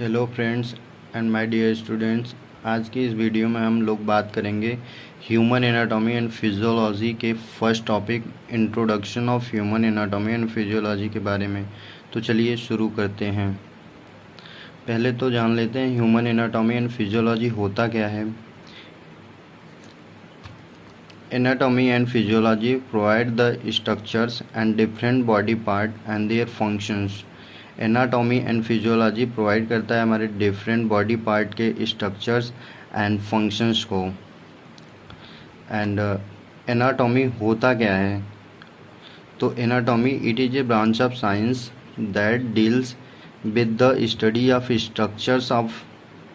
Hello friends and my dear students. आज की इस वीडियो में हम लोग बात करेंगे ह्यूमन एनाटॉमी एंड फिजियोलॉजी के first topic introduction of human anatomy and physiology के बारे में। तो चलिए शुरू करते हैं। पहले तो जान लेते हैं ह्यूमन एनाटॉमी एंड फिजियोलॉजी होता क्या है। Anatomy and physiology provide the structures and different body part and their functions. Anatomy and physiology provide करता है हमारे डिफरेंट बॉडी पार्ट के स्ट्रक्चर्स एंड फंक्शंस को। एंड एनाटॉमी होता क्या है, तो anatomy it is a branch of science that deals with the study of structures of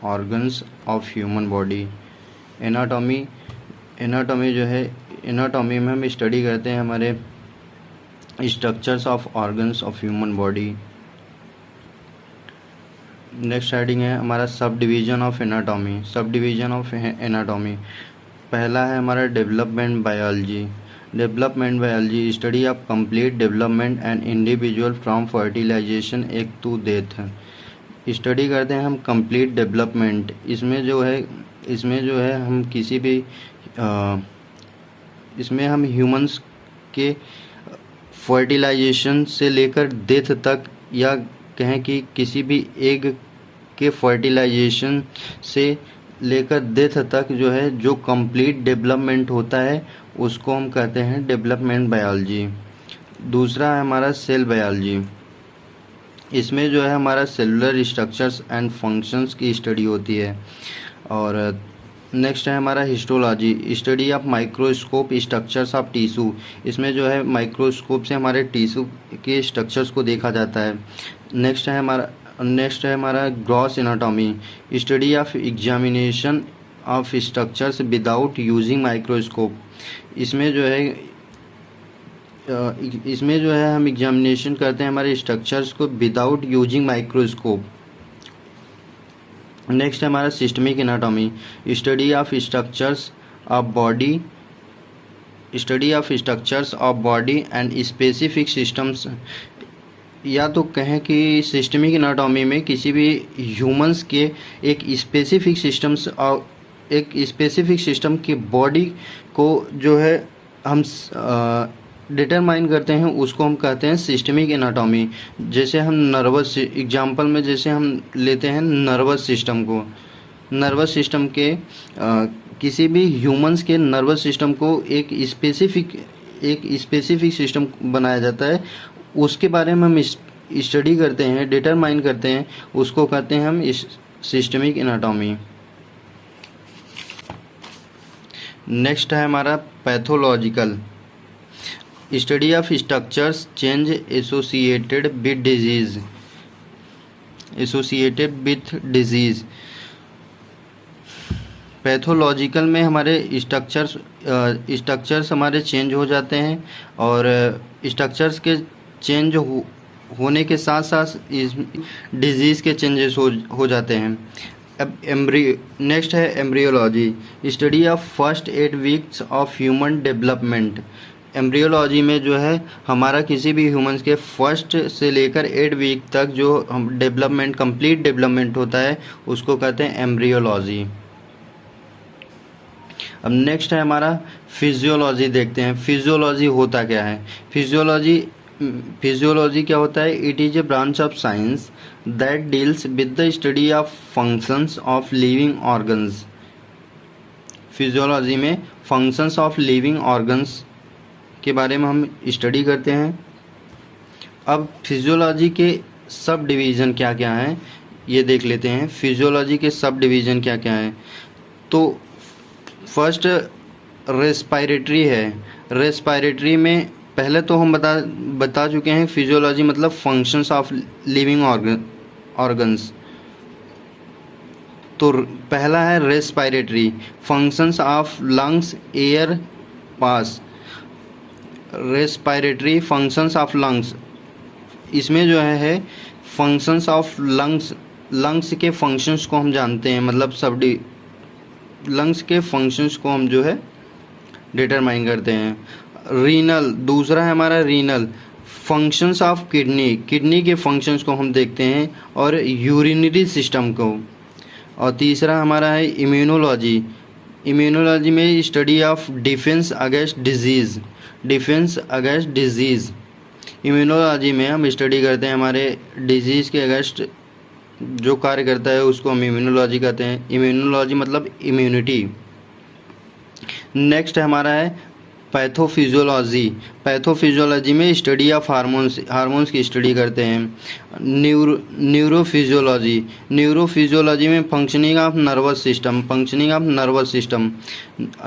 organs of human body. Anatomy जो है, एनाटॉमी में हम स्टडी करते हैं हमारे structures of organs of human body. Next heading है हमारा subdivision of anatomy. Subdivision of anatomy पहला है हमारा development biology. Development biology study of complete development and individual from fertilisation एक टू डेथ। स्टडी करते हैं हम complete development. इसमें जो है हम किसी भी इसमें हम ह्यूमंस के फर्टिलाइजेशन से लेकर डेथ तक, या कहें कि किसी भी एग के फर्टिलाइजेशन से लेकर डेथ तक जो है जो कंप्लीट डेवलपमेंट होता है उसको हम कहते हैं डेवलपमेंट बायोलॉजी। दूसरा है हमारा सेल बायोलॉजी। इसमें जो है हमारा सेलुलर स्ट्रक्चर्स एंड फंक्शंस की स्टडी होती है। और नेक्स्ट है हमारा histology, study of microscope structures of tissue. इसमें जो है माइक्रोस्कोप से हमारे टिश्यू के स्ट्रक्चर्स को देखा जाता है। नेक्स्ट है हमारा gross anatomy, study of examination of structures without using microscope. इसमें जो है हम एग्जामिनेशन करते हैं हमारे स्ट्रक्चर्स को विदाउट यूजिंग माइक्रोस्कोप। नेक्स्ट है हमारा systemic anatomy, study of structures of body and specific systems. या तो कहें कि सिस्टमिक एनाटॉमी में किसी भी ह्यूमंस के एक स्पेसिफिक सिस्टम की बॉडी को जो है हम डिटरमाइन करते हैं, उसको हम कहते हैं सिस्टमिक एनाटॉमी। जैसे हम नर्वस एग्जांपल में जैसे हम लेते हैं नर्वस सिस्टम के किसी भी ह्यूमंस के नर्वस सिस्टम को एक स्पेसिफिक सिस्टम बनाया जाता है, उसके बारे में हम स्टडी करते हैं, डिटरमाइन करते हैं, उसको कहते हैं हम सिस्टमिक एनाटॉमी। नेक्स्ट है हमारा pathological, study of structures change associated with disease. Pathological में हमारे स्ट्रक्चर्स हमारे चेंज हो जाते हैं, और स्ट्रक्चर्स के चेंज होने के साथ साथ इस डिजीज़ के चेंजेस हो जाते हैं। अब नेक्स्ट है embryology, study of first 8 weeks of human development. Embryology में जो है हमारा किसी भी ह्यूमंस के फर्स्ट से लेकर 8 वीक तक जो हम कंप्लीट डेवलपमेंट होता है उसको कहते हैं एम्ब्रियोलॉजी। अब नेक्स्ट है हमारा फिजियोलॉजी। देखते हैं फिजियोलॉजी होता क्या है। फिजियोलॉजी क्या होता है, it is a branch of science that deals with the study of functions of living organs. Physiology में फंक्शंस ऑफ लिविंग ऑर्गन्स के बारे में हम स्टडी करते हैं। अब फिजियोलॉजी के सब डिवीज़न क्या क्या हैं ये देख लेते हैं। फिजियोलॉजी के सब डिवीज़न क्या क्या हैं, तो फर्स्ट रेस्पिरेटरी है। रेस्पिरेटरी में पहले तो हम बता चुके हैं फिजियोलॉजी मतलब फंक्शंस ऑफ लिविंग ऑर्गन्स। तो पहला है respiratory, functions of lungs air pass. Respiratory functions of lungs, इसमें जो है फंक्शंस ऑफ लंग्स के फंक्शंस को हम जानते हैं, मतलब लंग्स के फंक्शंस को हम जो है डिटरमाइन करते हैं। रीनल, दूसरा है हमारा रीनल, फंक्शंस ऑफ किडनी के फंक्शंस को हम देखते हैं, और यूरिनरी सिस्टम को। और तीसरा हमारा है इम्यूनोलॉजी में study of defence against disease. Immunology में हम स्टडी करते हैं हमारे डिजीज़ के अगेंस्ट जो कार्य करता है उसको हम इम्यूनोलॉजी कहते हैं। इम्यूनोलॉजी मतलब इम्यूनिटी। नेक्स्ट हमारा है पैथोफिजियोलॉजी में स्टडी ऑफ हार्मोन्स की स्टडी करते हैं। न्यूरोफिजियोलॉजी में functioning of nervous system.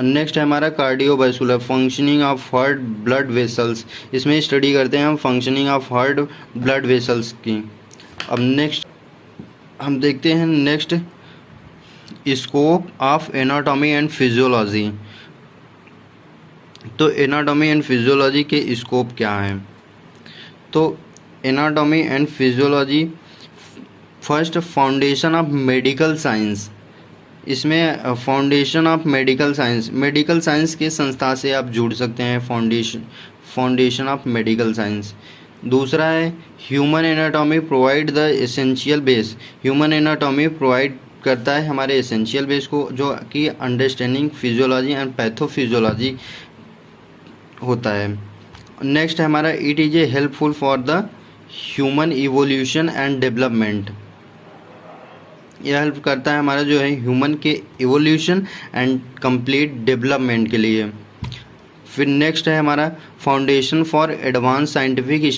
Next है हमारा cardiovascular, functioning of heart blood vessels, इसमें स्टडी करते हैं हम functioning of heart blood vessels की। अब नेक्स्ट हम देखते हैं next scope of anatomy and physiology. तो एनाटॉमी एंड फिजियोलॉजी के स्कोप क्या हैं? तो anatomy and physiology first foundation of medical science, इसमें फाउंडेशन ऑफ मेडिकल साइंस के संस्था से आप जुड़ सकते हैं, फाउंडेशन ऑफ मेडिकल साइंस। दूसरा है human anatomy provide the essential base, human anatomy provide करता है हमारे एसेंशियल बेस को, जो कि अंडरस्टैंडिंग फिजियोलॉजी एंड पैथोफिजियोलॉजी होता है। नेक्स्ट है हमारा it is a helpful for the human evolution and development, यह हेल्प करता है हमारा जो है ह्यूमन के इवोल्यूशन एंड कंप्लीट डेवलपमेंट के लिए। फिर नेक्स्ट है हमारा foundation for advance scientific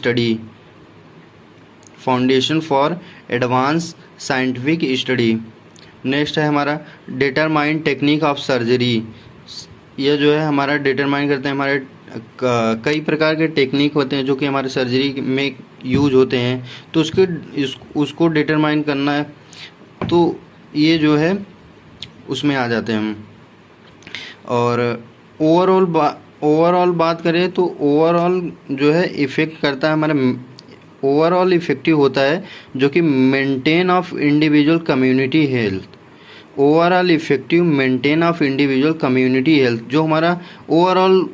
study. Next है हमारा डिटरमाइन टेक्निक ऑफ सर्जरी, यह जो है हमारा डिटरमाइन करते हैं हमारे कई प्रकार के टेक्निक होते हैं जो कि हमारे सर्जरी में यूज होते हैं, तो उसको डिटरमाइन करना है, तो ये जो है उसमें आ जाते हैं हम। और ओवरऑल बात करें तो ओवरऑल जो है इफ़ेक्ट करता है हमारे, ओवरऑल इफेक्टिव होता है जो कि maintain of individual community health, overall effective maintain of individual community health, जो हमारा ओवरऑल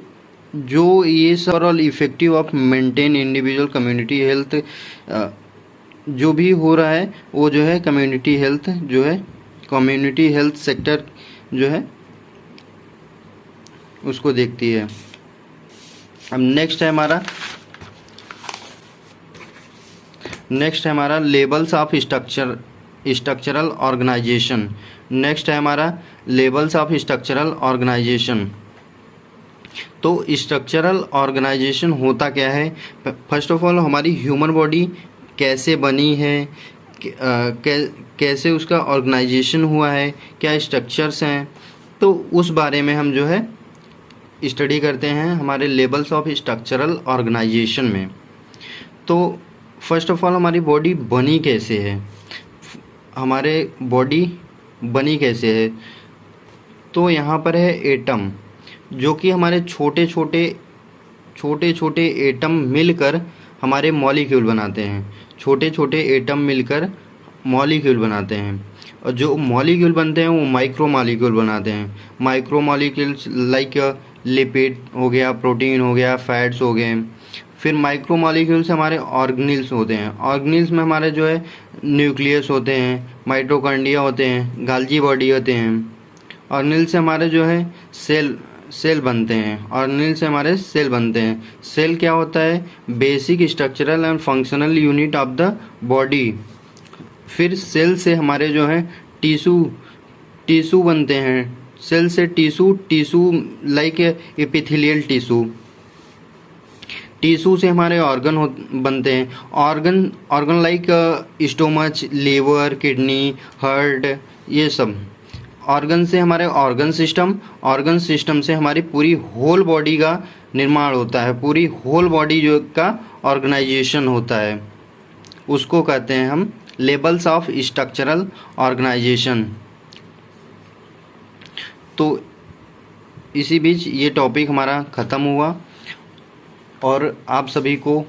जो ये overall effective of maintain individual community health जो भी हो रहा है वो जो है कम्युनिटी हेल्थ सेक्टर जो है उसको देखती है। अब नेक्स्ट है हमारा levels of structural organisation. Next है हमारा लेवल्स ऑफ स्ट्रक्चरल ऑर्गेनाइजेशन। तो स्ट्रक्चरल ऑर्गेनाइजेशन होता क्या है? फर्स्ट ऑफ ऑल हमारी ह्यूमन बॉडी कैसे बनी है, कैसे उसका ऑर्गेनाइजेशन हुआ है, क्या स्ट्रक्चर्स हैं, तो उस बारे में हम जो है स्टडी करते हैं हमारे लेवल्स ऑफ स्ट्रक्चरल ऑर्गेनाइजेशन में। तो फर्स्ट ऑफ ऑल हमारी बॉडी बनी कैसे है, तो यहाँ पर है एटम, जो कि हमारे छोटे छोटे एटम मिलकर हमारे मॉलिक्यूल बनाते हैं, छोटे छोटे एटम मिलकर मॉलिक्यूल बनाते हैं, और जो मॉलिक्यूल बनते हैं वो माइक्रो मॉलिक्यूल बनाते हैं। माइक्रो मॉलिक्यूल्स लाइक लिपिड हो गया, प्रोटीन हो गया, फैट्स हो गए। फिर माइक्रो मॉलिक्यूल्स हमारे ऑर्गेनेल्स होते हैं, ऑर्गेनेल्स में हमारे जो है न्यूक्लियस होते हैं, माइटोकॉन्ड्रिया होते हैं, गाल्जी बॉडी होते हैं। ऑर्गेनेल्स से हमारे जो है सेल बनते हैं, ऑर्गेनेल से हमारे सेल बनते हैं। सेल क्या होता है? Basic structural and functional unit of the body. फिर सेल से हमारे जो है टिश्यू बनते हैं, सेल से टिश्यू लाइक एपिथेलियल टिश्यू से हमारे ऑर्गन बनते हैं, organ like stomach, liver, kidney, heart, ये सब। ऑर्गन से हमारे ऑर्गन सिस्टम से हमारी पूरी होल बॉडी का निर्माण होता है, पूरी होल बॉडी जो का ऑर्गेनाइजेशन होता है, उसको कहते हैं हम लेवल्स ऑफ स्ट्रक्चरल ऑर्गेनाइजेशन। तो इसी बीच ये टॉपिक हमारा ख़त्म हुआ, और आप सभी को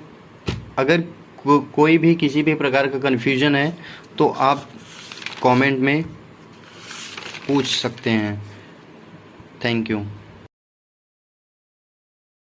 अगर कोई भी किसी भी प्रकार का कन्फ्यूजन है तो आप कमेंट में पूछ सकते हैं। Thank you.